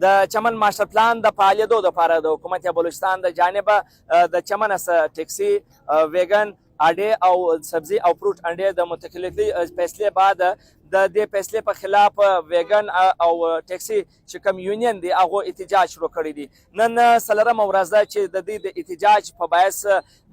د چمن ماستر پلان د فعالیدو لپاره د حکومت بلوچستان د جانبه د چمن ټکسي ویګن اډې او سبزي او فروټ انډې د متکلفي فیصلې بعد د دې فیصلې په خلاف ویګن او ټکسي چې کوم یونین دی هغه احتجاج شروع کړی دی. نن څلورمه ورځ ده چې د دې د احتجاج په باعث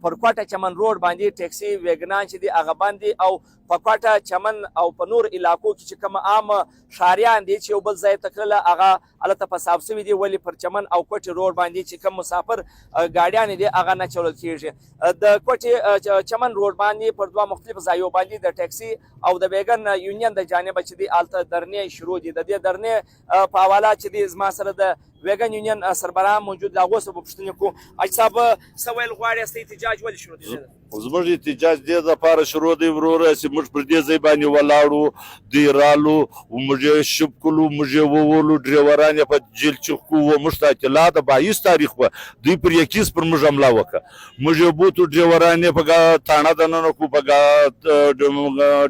پر کوټه چمن روډ باندې ټکسي ویګنان چې دي هغه بند دي او په کوټه چمن او په نور علاقو کې چې کوم عام ښاریان دي چې یو بل ځای ته تلله هغه هلته پساب سوي دي، ولې پر چمن او کوټې روډ باندې چې کوم مسافر ګاډیانې دي هغه نه چلول کیږي. د کوټې چمن روډ باندې پر دوه مختلفو ځایو باندې د ټکسي او د ویګن یونین د جانبه چې دي هلته درنې شروع دي. د دې درنې په حواله چې دي زما سره د ویګن یونین سربراه موجود له هغو څخه به پوښتنې کوو. حاجي صاحب څه ویل غواړې هسته احتجاج ولې شروع دی؟ زموږ احتجاج دې دپاره شروع دی وروره چې موږ پر دې ځای باندې ولاړو، دوی رالو، موږ یې شب کړلو، موږ یې وولو، ډریوران یې په جیل چغ کړو، موږ ته اطلاع ده 22 تاریخ به دوی پر 21 پر موږ حمله وکړه. موږ یې بوتو، ډریوران یې په تاڼه دننه کړو، په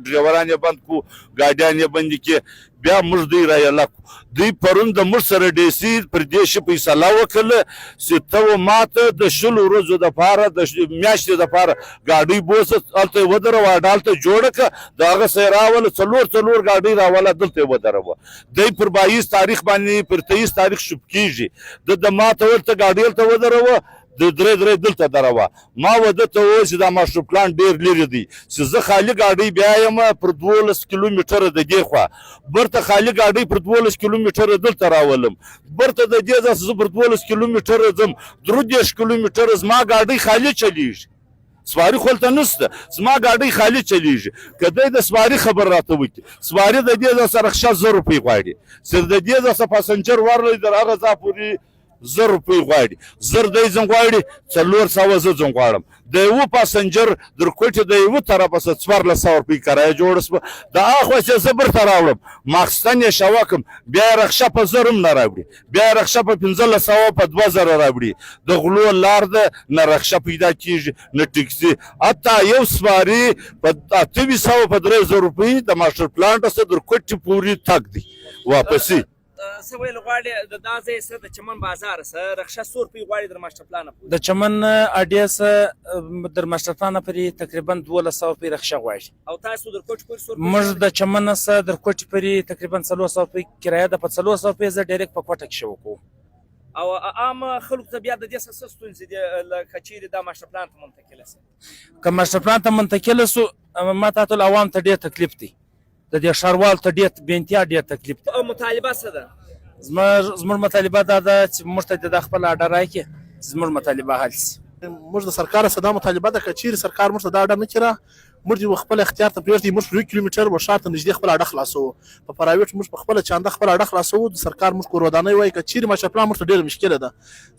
ډریوران یې بند کړو، ګاډیان یې بندې کړې. بیا موږ دوی رایله کړو. دوی پرون د موږ سره ډیسي پر دې شي فیصله وکړله چې ته ماته د 20 ورځو دپاره د میاشتې دپاره ګاډۍ بوځه، هلته یې ودروه، اډه هلته جوړه کړه، د هغه څه یې راوله، څلور ګاډۍ راوله، دلته یې ودروه. دی پر 22 تاریخ باندې پر 23 تاریخ شب کېږي. د ما ته ورته ګاډۍ هلته ودروه، د درې دلته دروه. ما وده ته وویل چې دا ماستر پلان ډېر لرې دی، چې زه خالي ګاډۍ بیا یم پر 12 کیلومتره د دې خوا، برته خالي ګاډۍ پر 12 کیلومتره دلته راولم، برته د دې ځای زه پر 12 کیلومتره ځم، 13 کیلومتره زما ګاډۍ خالي چلیږي، سواري خو هلته نشته، زما ګاډۍ خالي چلیږي. که دی د سواري خبر راته وکړي، سواري د دې ځای سره 1000 روپۍ غواړي، چې د دې ځای څخه پاسنجر ورلی تر هغه ځای پورې 1000 روپۍ غواړي، 1000 دی ځم غواړي، 400 زه ځم غواړم. د یوه پاسنجر در کوټې د یوه طرفه څخه 1400 روپۍ کرایه جوړه شوه. د هاخوا چې زه برته راوړم، ماخستن یې شوه کړم، بیا یې رخشه په 1000 هم نه راوړي، بیا یې رخشه په 1500 په 2000 راوړي. د غلو لار ده، نه رخشه پیدا کېږي نه ټکسي. حتی یو سواري په 2800 په 3000 روپۍ د ماستر پلان څخه در کوټې پورې تګ دی واپسي. څه ویل غواړې د دا ځای څه د چمن بازار څه رخصه 100 روپۍ غواړي در ماستر پلانه پورې؟ د چمن اډې څه در ماستر پلانه پورې تقریبا 1200 روپۍ رخصه غواړي، او تاسو در کوټې پورې 100 روپۍ؟ موږ د چمن څه در کوټې پورې تقریبا 400 روپۍ کرایه ده، په 400 روپۍ زه ډایرکټ په کوټه کې شو کوم. او عام خلکو ته بیا د دې څه ستونزې دي لکه چیرې دا ماستر پلان ته منتقله شي؟ که ماستر پلان ته منتقله سو، ما ته ټول عوام ته ډېر تکلیف دی، د دې ښاروال ته ډېر بېنتیا ډېر تکلیف دی. او مطالبه څه ده؟ زموږ مطالبه دا ده چې موږ ته د خپل اډه راکړي، زموږ مطالبه حل شي. موږ د سرکار څخه دا مطالبه ده که چیرې سرکار موږ ته دا اډه نه کړه، موږ دې خپل اختیار ته پرېږدي. موږ پر 1 کیلومتر به ښار ته نږدې خپل اډه خلاصوو، په پرایویټ موږ په خپله چانده خپل اډه خلاصوو. د سرکار موږ کور ودانۍ وایي، که چیرې ماستر پلان موږ ته ډېره مشکله ده،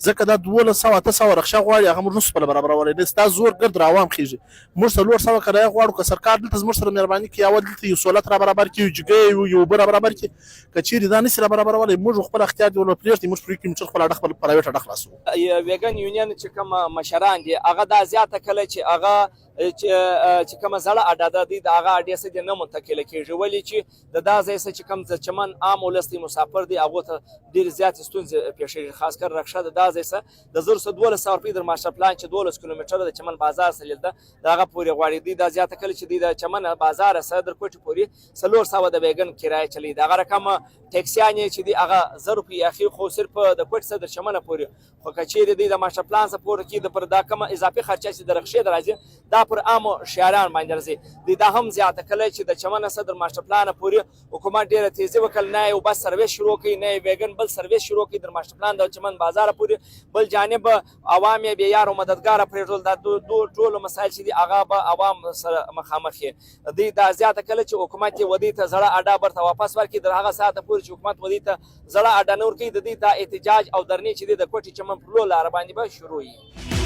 ځکه دا 1200-800 رخصه غواړي، هغه موږ نشو خپله برابرولی. دا زور ګرد را عوام خېږي. موږ 400 کرایه غواړو، که سرکار دلته زموږ سره مهرباني کړي، اول دلته یو سهولت را برابر کړي، یو جګۍ یو اوبه را برابر کړي. که چیرې دا نشي را برابرولی، موږ خپل اختیار دې ورله پرېږدي، موږ پر 1 کیلومتر خپل اډه خپل پرایویټ اډه خلاصوو. ویګن یونین چې کوم مشران دي هغه دا زیاته کله چې هغه چې کومه زړه اډه ده د هغه اډې څخه نه منتقله کېږي، ولې چې د دا ځای څخه چې کوم د چمن عام ولس دی مسافر دی هغو ته ډېرې زیاتې ستونزې پېښېږي، خاص کر رخصه د دا ځای څخه د 1200 روپۍ در ماستر پلان چې 12 کیلومتره د چمن بازار څخه لیدل د هغه پورې غواړي. دوی دا زیاته کله چې دوی د چمن بازار څخه در کوټې پورې 400 د ویګن کرایه چلی، د هغه رقم ټکسیان یې چې دي هغه 1000 روپۍ اخي، خو صرف د کوټې څخه د چمنه پورې. خو که چیرې دوی د ماستر پلان څخه پورې کړي، د پر دا کومه اضافي خرچه چې د رخصې د راځي دا پر عامو ښاریان باندې راځي. دوی دا هم زیاته کله چې د چمن څخه د ماستر پلان پورې حکومت ډېره تیزي وکړ، نه یو بس سرویس شروع کړي، نه یې ویګن بل سرویس شروع کړي د ماستر پلان د چمن بازار پورې. بل جانب عوام یې بې یار او مددګاره پرېږدول. دا ټول مسایل چې دي هغه به عوام سره مخامخ یې. دوی دا زیاته کله چې حکومت یې ودې ته زړه اډه برته واپس ورکړي، تر هغه ساعته پورې چې حکومت ودې ته زړه اډه نه ورکوي، د دوی دا احتجاج او درنې چې دي د کوټې چمن پر لاره باندې به شروع وي.